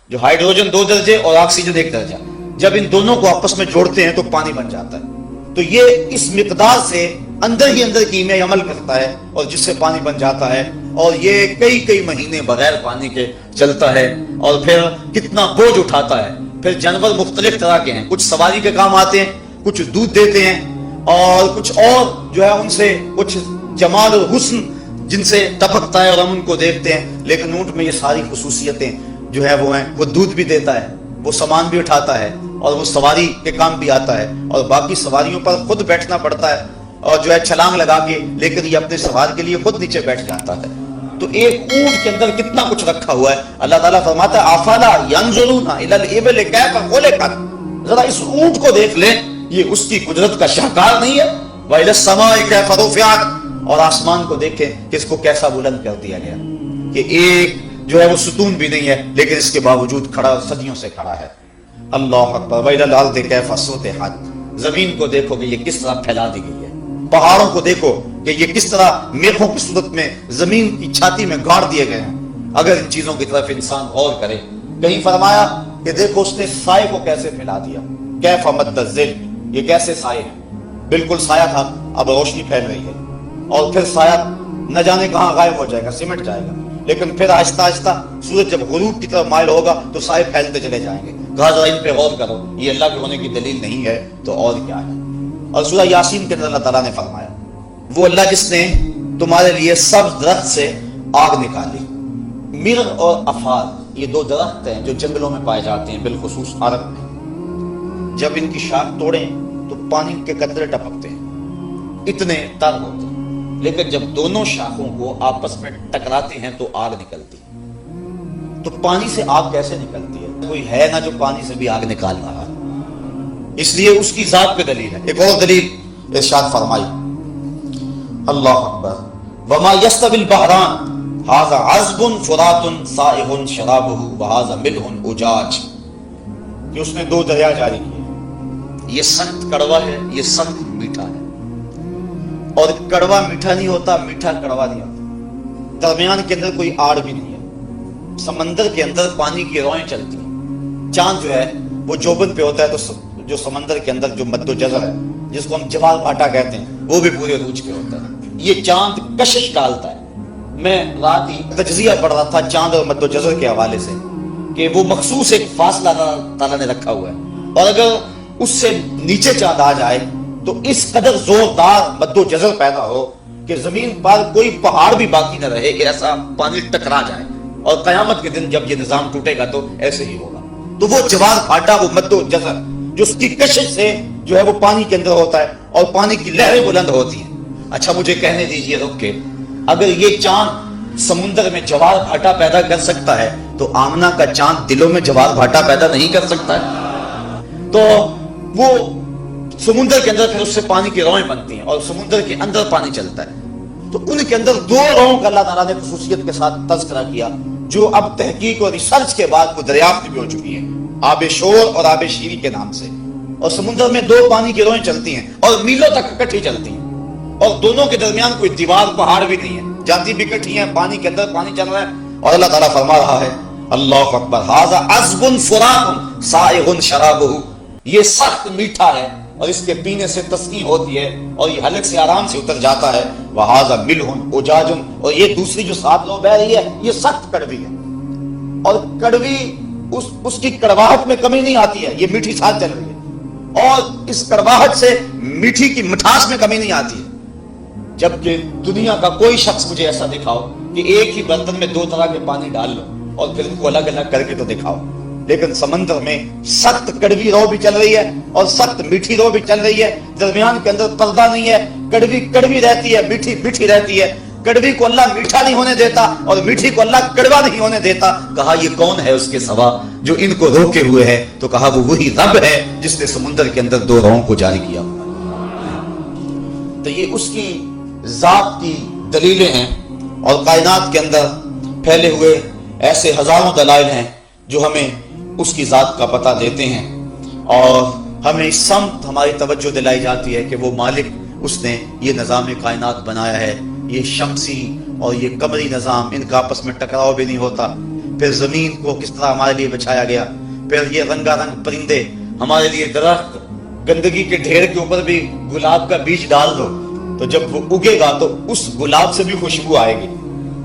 جو ہائیڈروجن 2 درجے اور آکسیجن 1 درجہ، جب ان دونوں کو آپس میں جوڑتے ہیں تو پانی بن جاتا ہے۔ تو یہ اس مقدار سے اندر ہی اندر کیمیائی عمل کرتا ہے اور جس سے پانی بن جاتا ہے، اور یہ کئی مہینے بغیر پانی کے چلتا ہے، اور پھر کتنا بوجھ اٹھاتا ہے۔ پھر جانور مختلف طرح کے ہیں، کچھ سواری کے کام آتے ہیں، کچھ دودھ دیتے ہیں، اور کچھ اور جو ہے ان سے کچھ جمال اور حسن جن سے ٹپکتا ہے اور ہم ان کو دیکھتے ہیں، لیکن اونٹ میں یہ ساری خصوصیتیں جو ہے وہ ہیں، وہ دودھ بھی دیتا ہے، وہ سامان بھی اٹھاتا ہے، اور وہ سواری کے کام بھی آتا ہے، اور باقی سواریوں پر خود بیٹھنا پڑتا ہے، اور جو ہے چھلانگ لگا کے، لیکن یہ اپنے سوار کے لیے خود نیچے بیٹھ جاتا ہے۔ تو ایک اونٹ کے اندر کتنا کچھ رکھا ہوا ہے۔ اللہ تعالیٰ فرماتا ہے افلا ينظرون الى الابل كيف خلقت، ذرا اس اونٹ کو دیکھ لیں، یہ اس کی قدرت کا شاہکار نہیں ہے؟ والى السماء كيف رفعت، اور آسمان کو دیکھیں کہ اس کو کیسا بلند کر دیا گیا، کہ ایک جو ہے وہ ستون بھی نہیں ہے لیکن اس کے باوجود کھڑا صدیوں سے کھڑا ہے۔ اللہ اکبر۔ والى الارض كيف سطحت، زمین کو دیکھو کہ یہ کس طرح پھیلا دی گئی ہے، پہاڑوں کو دیکھو کہ یہ کس طرح میخوں کی صورت میں زمین کی چھاتی میں گاڑ دیے گئے ہیں۔ اگر ان چیزوں کی طرف انسان غور کرے، کہیں فرمایا کہ دیکھو اس نے سائے کو کیسے پھیلا دیا، کیف مد الظل، یہ کیسے سائے ہیں، بالکل سایہ تھا اب روشنی پھیل رہی ہے، اور پھر سایہ نہ جانے کہاں غائب ہو جائے گا، سمٹ جائے گا، لیکن پھر آہستہ آہستہ سورج جب غروب کی طرف مائل ہوگا تو سائے پھیلتے چلے جائیں گے۔ کہا ذرا ان پہ غور کرو، یہ اللہ کے ہونے کی دلیل نہیں ہے تو اور کیا ہے؟ اور سورہ یاسین کے اندر اللہ تعالیٰ نے فرمایا وہ اللہ جس نے تمہارے لیے سبز درخت سے آگ نکالی۔ مر اور افار یہ 2 درخت ہیں جو جنگلوں میں پائے جاتے ہیں، بالخصوص عرب میں۔ جب ان کی شاخ توڑیں تو پانی کے قطرے ٹپکتے ہیں، اتنے تر ہوتے ہیں، لیکن جب دونوں شاخوں کو آپس میں ٹکراتے ہیں تو آگ نکلتی ہے۔ تو پانی سے آگ کیسے نکلتی ہے؟ کوئی ہے نا جو پانی سے بھی آگ نکال رہا ہے، اس لیے اس کی ذات پہ دلیل ہے۔ ایک اور دلیل ارشاد فرمائی، اللہ اکبر، وما یستوی البحران ھذا عذب فرات سائغ شرابہ وھذا ملح اجاج، کہ اس نے دو دریا جاری کیے، یہ سخت کڑوا ہے، یہ سخت میٹھا ہے، اور کڑوا میٹھا نہیں ہوتا، میٹھا کڑوا نہیں ہوتا، درمیان کے اندر کوئی آڑ بھی نہیں ہے۔ سمندر کے اندر پانی کی روئیں چلتی ہیں، چاند جو ہے وہ جوبن پہ ہوتا ہے، تو جو سمندر کے اندر جو مد و جزر ہے جس کو ہم جوال بھاٹا کہتے ہیں وہ بھی پورے عروج پہ ہوتا ہے۔ یہ چاند کشش ڈالتا ہے۔ میں رات ہی تجزیہ پڑھ رہا تھا چاند اور مد و جزر کے حوالے سے کہ وہ مخصوص ایک فاصلہ اللہ تعالیٰ نے رکھا ہوا ہے، اور اگر اس سے نیچے چاند آ جائے تو اس قدر زوردار مد و جزر پیدا ہو کہ زمین پر کوئی پہاڑ بھی باقی نہ رہے، ایسا پانی ٹکرا جائے، اور قیامت کے دن جب یہ نظام ٹوٹے گا تو ایسے ہی ہوگا۔ تو وہ جوار بھاٹا، وہ مد و جزر جو اس کی کشش سے جو ہے وہ پانی کے اندر ہوتا ہے اور پانی کی لہریں بلند ہوتی ہیں۔ اچھا مجھے کہنے دیجئے رک کے، اگر یہ چاند سمندر میں جوار بھاٹا پیدا کر سکتا ہے تو آمنہ کا چاند دلوں میں جوار بھاٹا پیدا نہیں کر سکتا ہے؟ تو وہ سمندر کے اندر پھر اس سے پانی کی روئیں بنتی ہیں، اور سمندر کے اندر پانی چلتا ہے، تو ان کے اندر دو روؤں کا اللہ تعالیٰ نے خصوصیت کے ساتھ تذکرہ کیا، جو اب تحقیق اور ریسرچ کے بعد وہ دریافت بھی ہو چکی ہیں، آب شور اور آب شیری کے نام سے۔ اور سمندر میں دو پانی کی روئیں چلتی ہیں اور میلوں تک اکٹھی چلتی ہیں، اور دونوں کے درمیان کوئی دیوار پہاڑ بھی نہیں ہے، جاتی بھی اکٹھی ہیں، پانی کے اندر پانی چل رہا ہے، اور اللہ تعالیٰ فرما رہا ہے، اللہ اکبر، ھذا عذب فرات سائغ شرابہ، یہ سخت میٹھا ہے اور اس کے پینے سے تسکین ہوتی ہے اور یہ حلق سے آرام سے اتر جاتا ہے، وھذا ملح اجاج، اور یہ دوسری جو ساتھ لو بہ رہی ہے یہ سخت کڑوی ہے، اور کڑوی اس کی کڑواہٹ میں کمی نہیں آتی ہے، یہ میٹھی ساتھ چل رہی ہے، اور اس کڑواہٹ سے میٹھی کی مٹھاس میں کمی نہیں آتی ہے۔ جبکہ دنیا کا کوئی شخص مجھے ایسا دکھاؤ کہ ایک ہی برتن میں دو طرح کے پانی ڈال لو اور پھر ان کو الگ الگ کر کے تو دکھاؤ، لیکن سمندر میں سخت کڑوی رو بھی چل رہی ہے اور سخت میٹھی رو بھی چل رہی ہے، درمیان کے اندر پردہ نہیں ہے، کڑوی کڑوی رہتی ہے، میٹھی میٹھی رہتی ہے، کڑوی کو اللہ میٹھا نہیں ہونے دیتا اور میٹھی کو اللہ کڑوا نہیں ہونے دیتا۔ کہا یہ کون ہے اس کے سوا جو ان کو روکے ہوئے ہے؟ تو کہا وہ وہی رب ہے جس نے سمندر کے اندر دو روؤں کو جاری کیا۔ تو یہ اس کی ذات کی دلیلیں ہیں، اور کائنات کے اندر پھیلے ہوئے ایسے ہزاروں دلائل ہیں جو ہمیں اس کی ذات کا پتہ دیتے ہیں، اور ہمیں اس سمت ہماری توجہ دلائی جاتی ہے کہ وہ مالک، اس نے یہ نظام کائنات بنایا ہے، یہ شمسی اور یہ قمری نظام، ان کا آپس میں ٹکراؤ بھی نہیں ہوتا، پھر زمین کو کس طرح ہمارے لیے بچھایا گیا، پھر یہ رنگا رنگ پرندے، ہمارے لیے درخت، گندگی کے ڈھیر کے اوپر بھی گلاب کا بیج ڈال دو تو جب وہ اگے گا تو اس گلاب سے بھی خوشبو آئے گی،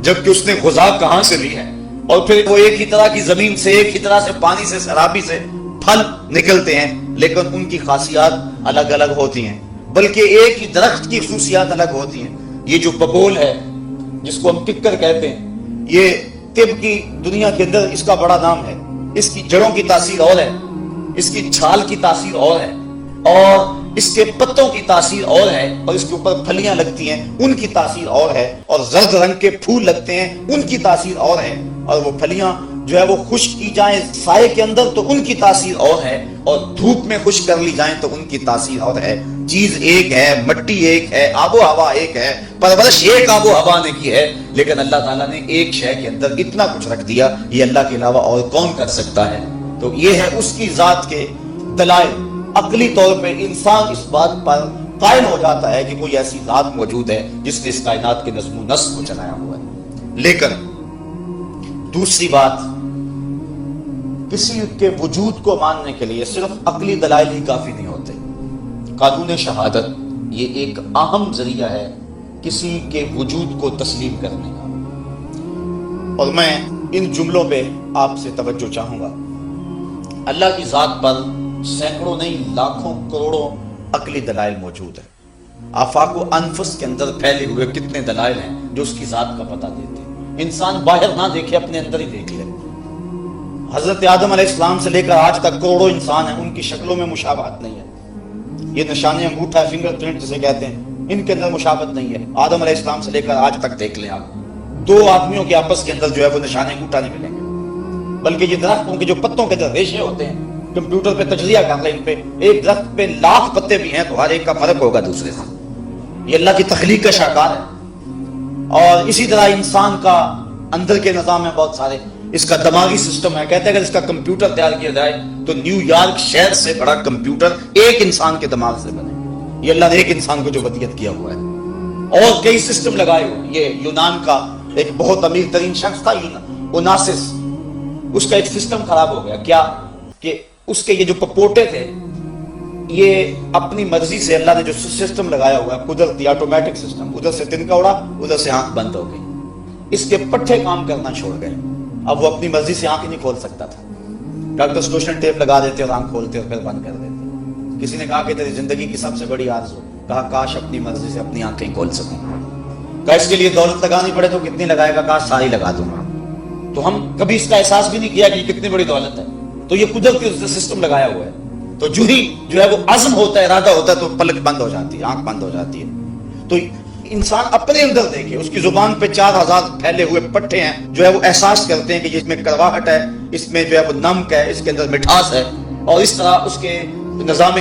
جبکہ اس نے غذا کہاں سے لی ہے، اور پھر وہ ایک ہی طرح کی زمین سے، ایک ہی طرح سے پانی سے، سرابی سے پھل نکلتے ہیں، لیکن ان کی خاصیات الگ الگ ہوتی ہیں، بلکہ ایک ہی درخت کی خصوصیات الگ ہوتی ہیں۔ یہ جو ببول ہے جس کو ہم ککر کہتے ہیں، یہ طب کی دنیا کے اندر اس کا بڑا نام ہے، اس کی جڑوں کی تاثیر اور ہے، اس کی چھال کی تاثیر اور ہے، اور اس کے پتوں کی تاثیر اور ہے، اور اس کے اوپر پھلیاں لگتی ہیں ان کی تاثیر اور ہے، اور زرد رنگ کے پھول لگتے ہیں ان کی تاثیر اور ہے، اور وہ پھلیاں جو ہے وہ خشک کی جائیں سائے کے اندر تو ان کی تاثیر اور ہے، اور دھوپ میں خشک کر لی جائیں تو ان کی تاثیر اور ہے۔ چیز ایک ہے، مٹی ایک ہے، آب و ہوا ایک ہے، پرورش ایک آب و ہوا نے کی ہے، لیکن اللہ تعالیٰ نے ایک شے کے اندر اتنا کچھ رکھ دیا، یہ اللہ کے علاوہ اور کون کر سکتا ہے؟ تو یہ ہے اس کی ذات کے دلائل۔ عقلی طور پہ انسان اس بات پر قائم ہو جاتا ہے کہ کوئی ایسی ذات موجود ہے جس نے اس کائنات کے نظم و نسق کو چلایا ہوا ہے، لیکن دوسری بات، کسی کے وجود کو ماننے کے لیے صرف عقلی دلائل ہی کافی نہیں ہوتے۔ قانون شہادت یہ ایک اہم ذریعہ ہے کسی کے وجود کو تسلیم کرنے کا، اور میں ان جملوں پہ آپ سے توجہ چاہوں گا۔ اللہ کی ذات پر سینکڑوں نہیں لاکھوں کروڑوں عقلی دلائل موجود ہیں۔ آفاق و انفس کے اندر پھیلے ہوئے کتنے دلائل ہیں جو اس کی ذات کا پتہ دیتے ہیں۔ انسان باہر نہ دیکھے، اپنے اندر ہی دیکھ لے۔ حضرت آدم علیہ السلام سے لے کر آج تک کروڑوں انسان ہیں، ان کی شکلوں میں مشابہت نہیں ہے، یہ نشان انگوٹھا ہے، فنگر پرنٹ جسے کہتے ہیں، ان کے اندر مشابہت نہیں ہے۔ آدم علیہ السلام سے لے کر آج تک دیکھ لیں آپ، دو آدمیوں کے آپس کے اندر جو ہے وہ نشان انگوٹھا نہیں ملیں گے، بلکہ یہ درختوں کے جو پتوں کے اندر ریشے ہوتے ہیں، کمپیوٹر پہ تجزیہ کر لیں ان پہ، ایک درخت پہ لاکھ پتے بھی ہیں تو ہر ایک کا فرق ہوگا دوسرے سے۔ یہ اللہ کی تخلیق کا شاہکار ہے۔ اور اسی طرح انسان کا اندر کے نظام ہے بہت سارے، اس کا دماغی سسٹم ہے، کہتے ہیں اگر اس کا کمپیوٹر تیار کیا جائے تو نیو یارک شہر سے بڑا کمپیوٹر ایک انسان کے دماغ سے بنے۔ یہ اللہ نے ایک انسان کو جو ودیت کیا ہوا ہے، اور کئی سسٹم لگائے ہوئے۔ یہ یونان کا ایک بہت امیر ترین شخص تھا اوناسس، اس کا ایک سسٹم خراب ہو گیا، کیا کہ اس کے یہ جو پپوٹے تھے، یہ اپنی مرضی سے اللہ نے جو سسٹم لگایا ہوا ہے قدرتی آٹومیٹک سسٹم، ادھر سے تنکا اڑا، ادھر سے آنکھ بند ہو گئی، اس کے پٹھے کام کرنا چھوڑ گئے، اب وہ اپنی مرضی سے آنکھ نہیں کھول سکتا تھا۔ ڈاکٹر سٹوشن ٹیپ لگا دیتے اور آنکھ کھولتے اور پھر بند کر دیتے۔ کسی نے کہا کہ تیری زندگی کی سب سے بڑی آرزو، کہا کاش اپنی مرضی سے اپنی آنکھیں کھول سکوں، کہا اس کے لیے دولت لگانی پڑے تو کتنی لگائے گا، کاش ساری لگا دوں گا۔ تو ہم کبھی اس کا احساس بھی نہیں کیا کہ یہ کتنی بڑی دولت ہے، تو یہ قدرتی سسٹم لگایا ہوا ہے۔ تو جو ہے وہ عزم ہوتا ہے، ارادہ ہوتا ہے تو پلک بند ہو جاتی ہے، آنکھ بند ہو جاتی ہے۔ تو انسان اپنے اندر دیکھے، اس کی زبان پہ 4000 پھیلے ہوئے پٹھے ہیں جو ہے وہ احساس کرتے ہیں کہ اس میں کڑواہٹ ہے، اس میں جو ہے وہ نمک ہے، اس کے اندر مٹھاس ہے، اور اس طرح اس کے نظام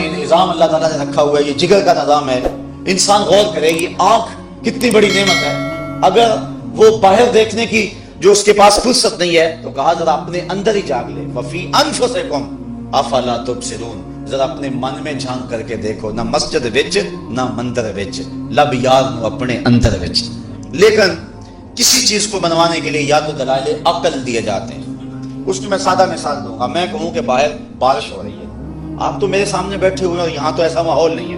اللہ تعالیٰ نے رکھا ہوا ہے، یہ جگر کا نظام ہے۔ انسان غور کرے یہ آنکھ کتنی بڑی نعمت ہے، اگر وہ باہر دیکھنے کی جو اس کے پاس فرصت نہیں ہے تو کہا ذرا اپنے اندر ہی جاگ لے، وفی انفسکم افلا تبصرون، ذرا اپنے من میں جھانک کر کے دیکھو، نہ مسجد وچ نہ مندر وچ، لب یار نو اپنے اندر وچ۔ لیکن کسی چیز کو بنوانے کے لیے یا تو دلائل عقل دیے جاتے ہیں۔ اس کی میں سادہ مثال دوں گا، میں کہوں کہ باہر بارش ہو رہی ہے، آپ تو میرے سامنے بیٹھے ہوئے اور یہاں تو ایسا ماحول نہیں ہے،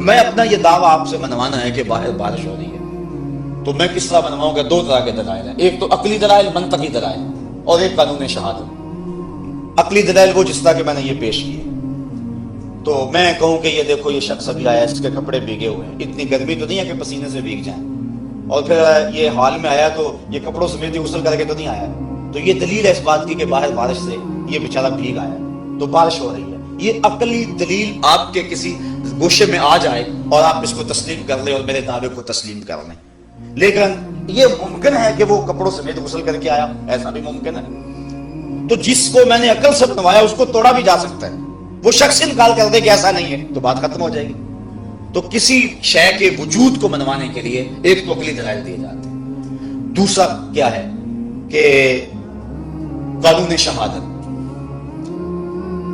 میں اپنا یہ دعویٰ آپ سے منوانا ہے کہ باہر بارش ہو رہی ہے، تو میں کس طرح بنواؤں گا؟ دو طرح کے دلائل ہیں، ایک تو عقلی دلائل، منطقی دلائل، اور ایک قانون شہادت۔ عقلی دلائل وہ جس طرح کہ میں نے یہ پیش کیے، تو میں کہوں کہ یہ دیکھو یہ شخص ابھی آیا، اس کے کپڑے بھیگے ہوئے ہیں، اتنی گرمی تو نہیں ہے کہ پسینے سے بھیگ جائیں، اور پھر یہ حال میں آیا تو یہ کپڑوں سمیت ہی غسل کر کے تو نہیں آیا، تو یہ دلیل ہے اس بات کی کہ باہر بارش سے یہ بیچارہ بھیگ آیا تو بارش ہو رہی ہے۔ یہ عقلی دلیل آپ کے کسی گوشے میں آ جائے اور آپ اس کو تسلیم کر لیں اور میرے دعوے کو تسلیم کر لیں، لیکن یہ ممکن ہے کہ وہ کپڑوں سمیت غسل کر کے آیا، ایسا بھی ممکن ہے۔ تو جس کو میں نے عقل سے بنوایا اس کو توڑا بھی جا سکتا ہے، وہ شخص انکار کر دے کہ ایسا نہیں ہے تو بات ختم ہو جائے گی۔ تو کسی شے کے وجود کو منوانے کے لیے ایک تو عقلی دلائل دیے جاتے ہیں، دوسرا کیا ہے کہ قانون شہادت۔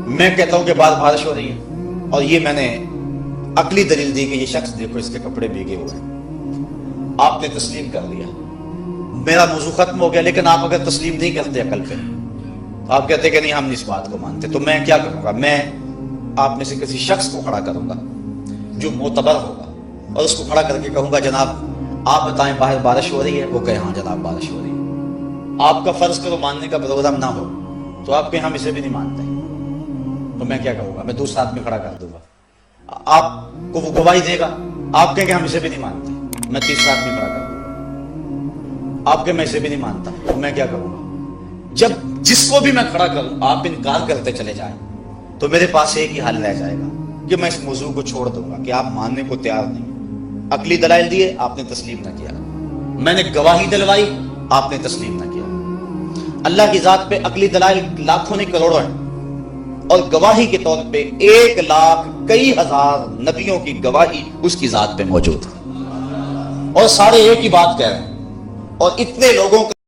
میں کہتا ہوں کہ بعد بارش ہو رہی ہے اور یہ میں نے عقلی دلیل دی کہ یہ شخص دیکھو اس کے کپڑے بھیگے ہوئے ہیں، آپ نے تسلیم کر لیا، میرا موضوع ختم ہو گیا۔ لیکن آپ اگر تسلیم نہیں کرتے عقل پہ، آپ کہتے کہ نہیں ہم اس بات کو مانتے، تو میں کیا کروں گا؟ میں آپ میں سے کسی شخص کو کھڑا کروں گا جو معتبر ہوگا اور اس کو کھڑا کر کے کہوں گا جناب آپ بتائیں باہر بارش ہو رہی ہے؟ وہ کہے ہاں جناب بارش ہو رہی ہے۔ آپ کا فرض کرو ماننے کا پروگرام نہ ہو تو آپ کہیں ہم اسے بھی نہیں مانتے، تو میں کیا کروں گا؟ میں دوسرا آدمی کھڑا کر دوں گا، آپ کو وہ گواہی دے گا، آپ کہیں کہ ہم اسے بھی نہیں مانتے، میں تیسرا آدمی کھڑا کر دوں گا، آپ کہیں میں اسے بھی نہیں مانتا، تو میں کیا کروں گا؟ جب جس کو بھی میں کھڑا کروں آپ انکار کرتے چلے جائیں تو میرے پاس ایک ہی حل رہ جائے گا کہ میں اس موضوع کو چھوڑ دوں گا کہ آپ ماننے کو تیار نہیں۔ عقلی دلائل دیے، آپ نے تسلیم نہ کیا، میں نے گواہی دلوائی، آپ نے تسلیم نہ کیا۔ اللہ کی ذات پہ عقلی دلائل لاکھوں نہیں کروڑوں ہیں، اور گواہی کے طور پہ 1 لاکھ کئی ہزار نبیوں کی گواہی اس کی ذات پہ موجود ہے، اور سارے ایک ہی بات کہہ رہے ہیں، اور اتنے لوگوں